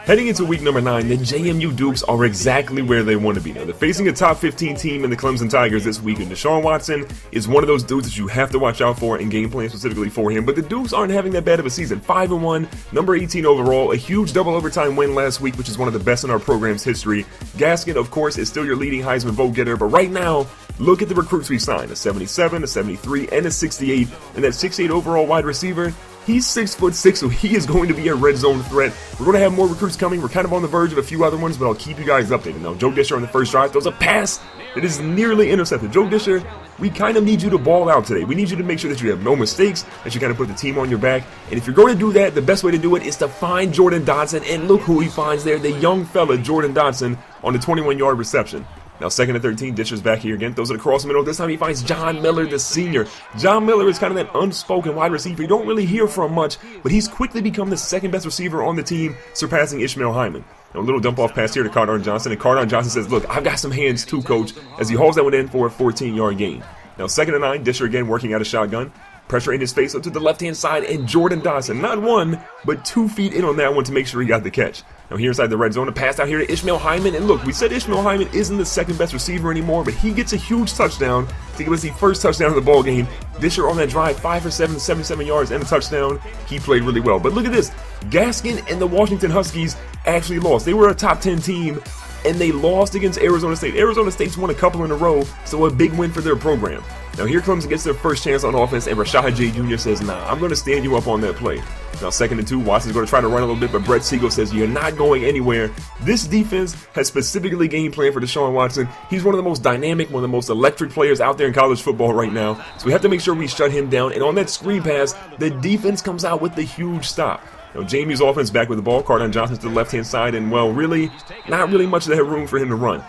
Heading into week number 9, the JMU Dukes are exactly where they want to be now. They're facing a top 15 team in the Clemson Tigers this week, and Deshaun Watson is one of those dudes that you have to watch out for and game plan specifically for him. But the Dukes aren't having that bad of a season. 5-1, number 18 overall, a huge double overtime win last week, which is one of the best in our program's history. Gaskin, of course, is still your leading Heisman vote getter, but right now, look at the recruits we signed, a 77, a 73, and a 68, and that 68 overall wide receiver. He's 6'6", so he is going to be a red zone threat. We're going to have more recruits coming. We're kind of on the verge of a few other ones, but I'll keep you guys updated. Now, Joe Disher on the first drive throws a pass that is nearly intercepted. Joe Disher, we kind of need you to ball out today. We need you to make sure that you have no mistakes, that you kind of put the team on your back. And if you're going to do that, the best way to do it is to find Jordan Dodson. And look who he finds there, the young fella, Jordan Dodson, on the 21-yard reception. Now, 2nd and 13, Disher's back here again, throws it across the middle. This time he finds John Miller, the senior. John Miller is kind of that unspoken wide receiver you don't really hear from much, but he's quickly become the second best receiver on the team, surpassing Ishmael Hyman. Now, a little dump-off pass here to Cardon Johnson, and Cardon Johnson says, look, I've got some hands too, coach, as he hauls that one in for a 14-yard gain. Now, 2nd and 9, Disher again working out a shotgun. Pressure in his face up to the left-hand side, and Jordan Dodson, not 1, but 2 feet in on that one to make sure he got the catch. Now here inside the red zone, a pass out here to Ishmael Hyman, and look, we said Ishmael Hyman isn't the second best receiver anymore, but he gets a huge touchdown to give us the first touchdown of the ball game. Disher on that drive, 5 for 7, 77 yards, and a touchdown. He played really well. But look at this, Gaskin and the Washington Huskies actually lost. They were a top 10 team, and they lost against Arizona State. Arizona State's won a couple in a row, so a big win for their program. Now here Clemson gets their first chance on offense, and Rashad J. Jr. says, nah, I'm going to stand you up on that play. Now 2nd and 2, Watson's going to try to run a little bit, but Brett Siegel says, you're not going anywhere. This defense has specifically game planned for Deshaun Watson. He's one of the most dynamic, one of the most electric players out there in college football right now, so we have to make sure we shut him down. And on that screen pass, the defense comes out with the huge stop. Now, Jamie's offense back with the ball. Cardon Johnson to the left-hand side, and, well, really, not really much of that room for him to run.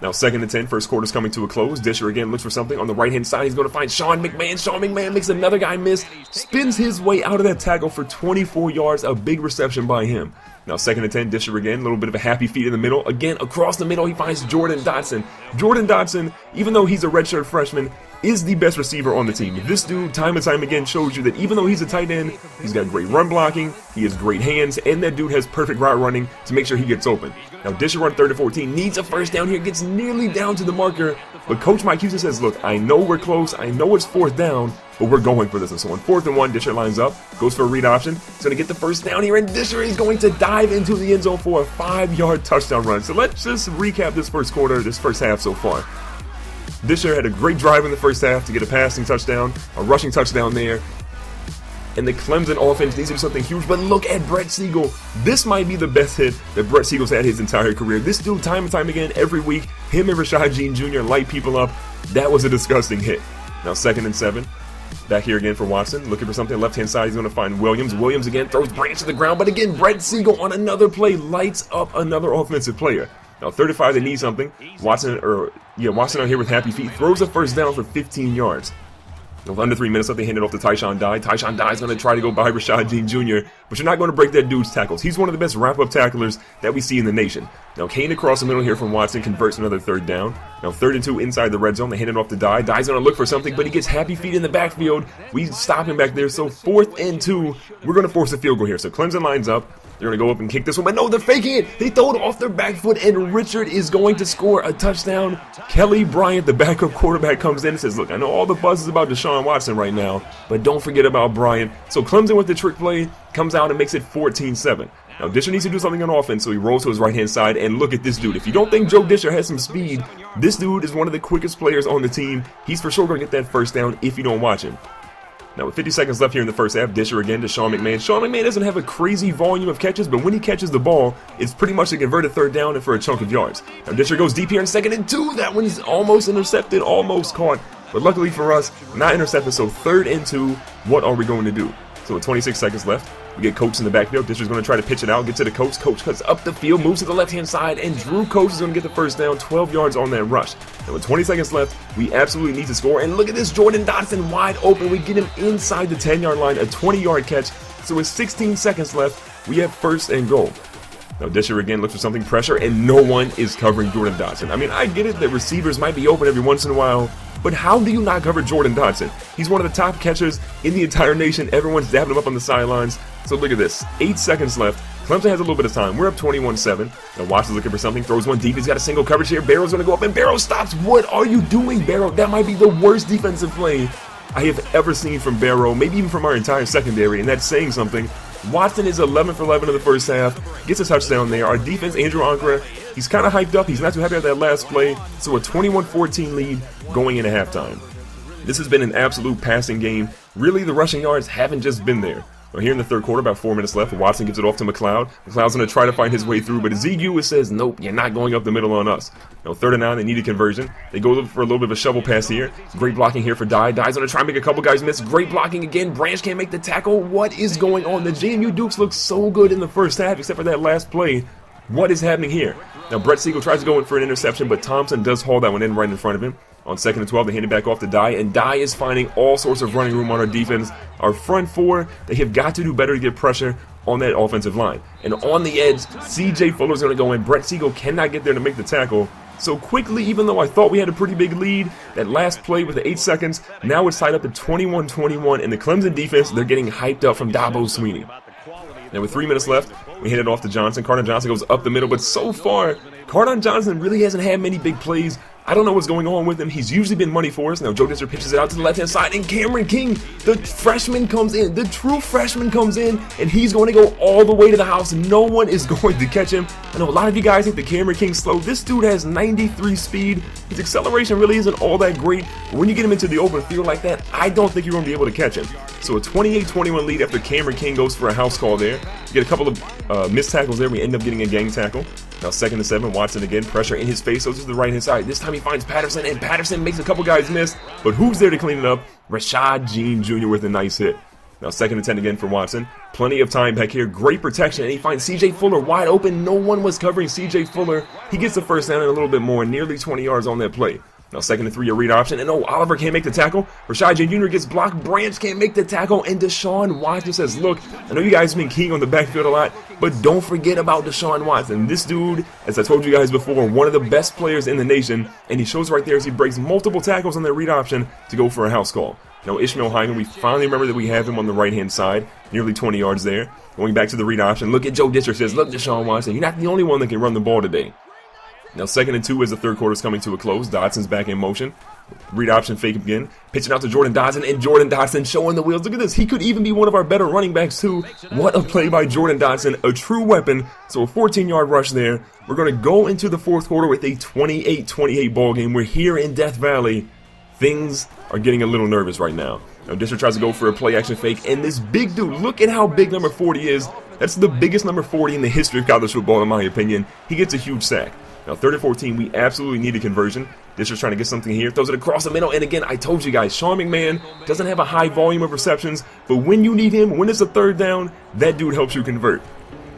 Now, 2nd and 10, first quarter's coming to a close. Disher again looks for something on the right-hand side. He's going to find Sean McMahon. Sean McMahon makes another guy miss, spins his way out of that tackle for 24 yards, a big reception by him. Now, 2nd and 10, Disher again, a little bit of a happy feet in the middle. Again, across the middle, he finds Jordan Dodson. Jordan Dodson, even though he's a redshirt freshman, is the best receiver on the team. This dude, time and time again, shows you that even though he's a tight end, he's got great run blocking, he has great hands, and that dude has perfect route running to make sure he gets open. Now, Disher on 3rd and 14, needs a first down here, gets nearly down to the marker, but Coach Mike Houston says, look, I know we're close, I know it's 4th down, but we're going for this. And so on 4th and 1, Disher lines up, goes for a read option. He's going to get the first down here, and Disher is going to dive into the end zone for a 5-yard touchdown run. So let's just recap this first quarter, this first half so far. Disher had a great drive in the first half to get a passing touchdown, a rushing touchdown there. And the Clemson offense needs to do something huge, but look at Brett Siegel. This might be the best hit that Brett Siegel's had his entire career. This dude, time and time again, every week, him and Rashad Jean Jr. light people up. That was a disgusting hit. Now 2nd and 7. Back here again for Watson, looking for something left-hand side. He's going to find Williams. Williams again throws Branch to the ground, but again, Brett Siegel on another play lights up another offensive player. Now 3rd and 5, they need something. Watson out here with happy feet, throws a first down for 15 yards. With under 3 minutes left, they hand it off to Tyshawn Dye. Tyshawn Dye is going to try to go by Rashad Jean Jr., but you're not going to break that dude's tackles. He's one of the best wrap-up tacklers that we see in the nation. Now, Kane across the middle here from Watson converts another 3rd down. Now, 3rd and 2 inside the red zone. They hand it off to Dye. Dye's going to look for something, but he gets happy feet in the backfield. We stop him back there. So 4th and 2, we're going to force a field goal here. So Clemson lines up. They're going to go up and kick this one, but no, they're faking it. They throw it off their back foot, and Richard is going to score a touchdown. Kelly Bryant, the backup quarterback, comes in and says, look, I know all the buzz is about Deshaun Watson right now, but don't forget about Bryant. So Clemson with the trick play comes out and makes it 14-7. Now, Disher needs to do something on offense, so he rolls to his right-hand side, and look at this dude. If you don't think Joe Disher has some speed, this dude is one of the quickest players on the team. He's for sure going to get that first down if you don't watch him. Now, with 50 seconds left here in the first half, Disher again to Sean McMahon. Sean McMahon doesn't have a crazy volume of catches, but when he catches the ball, it's pretty much a converted 3rd down and for a chunk of yards. Now, Disher goes deep here in 2nd and 2. That one's almost intercepted, almost caught. But luckily for us, not intercepted, so 3rd and 2. What are we going to do? So with 26 seconds left, we get Coates in the backfield. Disher's going to try to pitch it out, get to the Coates. Coates cuts up the field, moves to the left-hand side, and Drew Coates is going to get the first down, 12 yards on that rush. And with 20 seconds left, we absolutely need to score. And look at this, Jordan Dodson wide open. We get him inside the 10-yard line, a 20-yard catch. So with 16 seconds left, we have 1st and goal. Now Disher again looks for something, pressure, and no one is covering Jordan Dodson. I mean, I get it that receivers might be open every once in a while, but how do you not cover Jordan Dodson? He's one of the top catchers in the entire nation. Everyone's dabbing him up on the sidelines. So look at this. 8 seconds left. Clemson has a little bit of time. We're up 21-7. Now Watson's looking for something, throws one deep. He's got a single coverage here. Barrow's going to go up, and Barrow stops. What are you doing, Barrow? That might be the worst defensive play I have ever seen from Barrow, maybe even from our entire secondary, and that's saying something. Watson is 11 for 11 in the first half, gets a touchdown there. Our defense, Andrew Ankara, he's kind of hyped up. He's not too happy with that last play, so a 21-14 lead going into halftime. This has been an absolute passing game. Really, the rushing yards haven't just been there. Well, here in the third quarter, about 4 minutes left, Watson gives it off to McLeod. McLeod's going to try to find his way through, but Ezekiel says, nope, you're not going up the middle on us. Now, 3rd and 9, they need a conversion. They go for a little bit of a shovel pass here. Great blocking here for Dye. Dye's going to try and make a couple guys miss. Great blocking again. Branch can't make the tackle. What is going on? The JMU Dukes look so good in the first half, except for that last play. What is happening here? Now, Brett Siegel tries to go in for an interception, but Thompson does haul that one in right in front of him. On 2nd and 12, they hand it back off to Dye, and Dye is finding all sorts of running room on our defense. Our front four, they have got to do better to get pressure on that offensive line. And on the edge, C.J. Fuller's going to go in. Brett Siegel cannot get there to make the tackle. So quickly, even though I thought we had a pretty big lead, that last play with the 8 seconds, now it's tied up at 21-21, and the Clemson defense, they're getting hyped up from Dabo Sweeney. Now with 3 minutes left, we hand it off to Johnson. Cardon Johnson goes up the middle, but so far, Cardon Johnson really hasn't had many big plays. I don't know what's going on with him. He's usually been money for us. Now Joe Disser pitches it out to the left-hand side, and Cameron King, the freshman, comes in. The true freshman comes in, and he's going to go all the way to the house. No one is going to catch him. I know a lot of you guys think that Cameron King's slow. This dude has 93 speed. His acceleration really isn't all that great. When you get him into the open field like that, I don't think you're going to be able to catch him. So a 28-21 lead after Cameron King goes for a house call there. You get a couple of missed tackles there. We end up getting a gang tackle. Now 2nd and 7, Watson again, pressure in his face, goes to the right-hand side. This time he finds Patterson, and Patterson makes a couple guys miss. But who's there to clean it up? Rashad Jean Jr. with a nice hit. Now 2nd and 10 again for Watson. Plenty of time back here. Great protection, and he finds C.J. Fuller wide open. No one was covering C.J. Fuller. He gets the first down and a little bit more, nearly 20 yards on that play. Now 2nd and 3, a read option, and Oliver can't make the tackle. Rashad J. Jr. gets blocked. Branch can't make the tackle, and Deshaun Watson says, look, I know you guys have been keying on the backfield a lot, but don't forget about Deshaun Watson. This dude, as I told you guys before, one of the best players in the nation, and he shows right there as he breaks multiple tackles on that read option to go for a house call. Now Ishmael Hyman, we finally remember that we have him on the right-hand side, nearly 20 yards there. Going back to the read option, look at Joe Disser says, look, Deshaun Watson, you're not the only one that can run the ball today. Now 2nd and 2 as the third quarter is coming to a close. Dodson's back in motion. Read option fake again. Pitching out to Jordan Dodson, and Jordan Dodson showing the wheels. Look at this. He could even be one of our better running backs too. What a play by Jordan Dodson. A true weapon. So a 14-yard rush there. We're going to go into the fourth quarter with a 28-28 ball game. We're here in Death Valley. Things are getting a little nervous right now. Now Disher tries to go for a play action fake, and this big dude, look at how big number 40 is. That's the biggest number 40 in the history of college football in my opinion. He gets a huge sack. Now 3rd and 14, we absolutely need a conversion. Disher's trying to get something here, throws it across the middle, and again, I told you guys, Sean McMahon doesn't have a high volume of receptions, but when you need him, when it's a 3rd down, that dude helps you convert.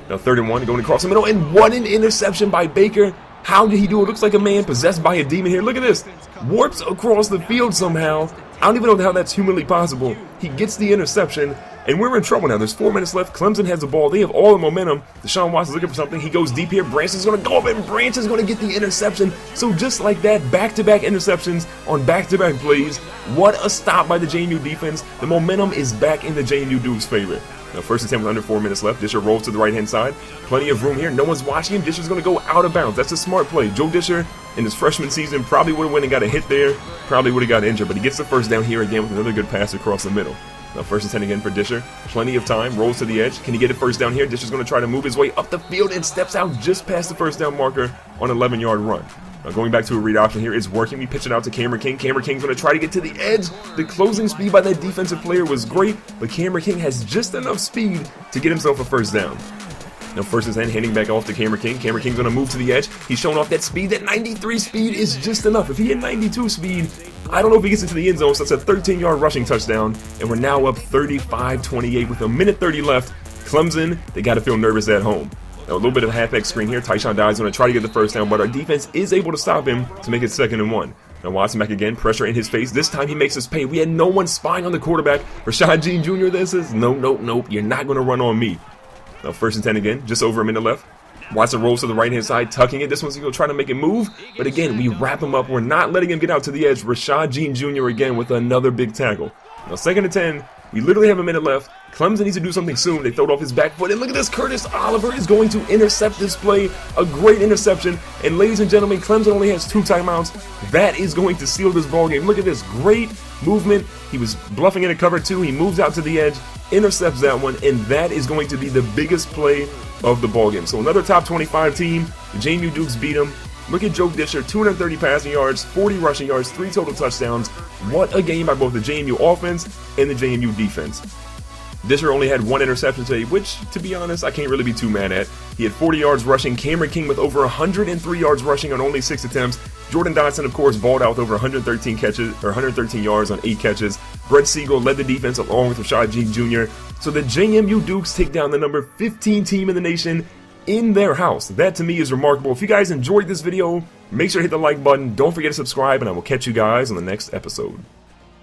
Now 3rd and 1, going across the middle, and what an interception by Baker. How did he do it? Looks like a man possessed by a demon here. Look at this. Warps across the field somehow. I don't even know how that's humanly possible. He gets the interception, and we're in trouble now. There's 4 minutes left. Clemson has the ball. They have all the momentum. Deshaun Watson's looking for something. He goes deep here. Branch is going to go up, and Branch is going to get the interception. So just like that, back-to-back interceptions on back-to-back plays. What a stop by the JMU defense. The momentum is back in the JMU Dukes' favor. Now, 1st and 10 with under 4 minutes left. Disher rolls to the right-hand side. Plenty of room here. No one's watching him. Disher's going to go out of bounds. That's a smart play. Joe Disher, in his freshman season, probably would have went and got a hit there. Probably would have got injured, but he gets the first down here again with another good pass across the middle. Now 1st and 10 again for Disher. Plenty of time. Rolls to the edge. Can he get a first down here? Disher's going to try to move his way up the field and steps out just past the first down marker on an 11-yard run. Now going back to a read option here, it's working. We pitch it out to Cameron King. Cameron King's going to try to get to the edge. The closing speed by that defensive player was great, but Cameron King has just enough speed to get himself a first down. Now 1st and 10, handing back off to Cameron King. Cameron King's going to move to the edge. He's showing off that speed. That 93 speed is just enough. If he had 92 speed, I don't know if he gets into the end zone, so that's a 13-yard rushing touchdown, and we're now up 35-28 with a minute 30 left. Clemson, they got to feel nervous at home. Now a little bit of a halfback screen here. Tyshawn Dye's going to try to get the first down, but our defense is able to stop him to make it 2nd and 1. Now Watson back again, pressure in his face. This time he makes us pay. We had no one spying on the quarterback. Rashad Jean Jr. This is, nope, you're not going to run on me. Now 1st and 10 again, just over a minute left. Watson rolls to the right-hand side, tucking it. This one's going to try to make it move, but again, we wrap him up. We're not letting him get out to the edge. Rashad Jean Jr. again with another big tackle. Now 2nd and 10, We literally have a minute left. Clemson needs to do something soon. They throw it off his back foot, and look at this. Curtis Oliver is going to intercept this play. A great interception. And ladies and gentlemen, Clemson only has 2 timeouts. That is going to seal this ball game. Look at this great movement. He was bluffing in a cover 2. He moves out to the edge, intercepts that one, and that is going to be the biggest play of the ball game. So another top 25 team. The JMU Dukes beat them. Look at Joe Disher, 230 passing yards, 40 rushing yards, 3 total touchdowns. What a game by both the JMU offense and the JMU defense. Disher only had 1 interception today, which, to be honest, I can't really be too mad at. He had 40 yards rushing. Cameron King with over 103 yards rushing on only 6 attempts. Jordan Dodson, of course, balled out with over 113 catches, or 113 yards on 8 catches. Brett Siegel led the defense along with Rashad Jean Jr. So the JMU Dukes take down the number 15 team in the nation in their house. That to me is remarkable. If you guys enjoyed this video, make sure to hit the like button. Don't forget to subscribe, and I will catch you guys on the next episode.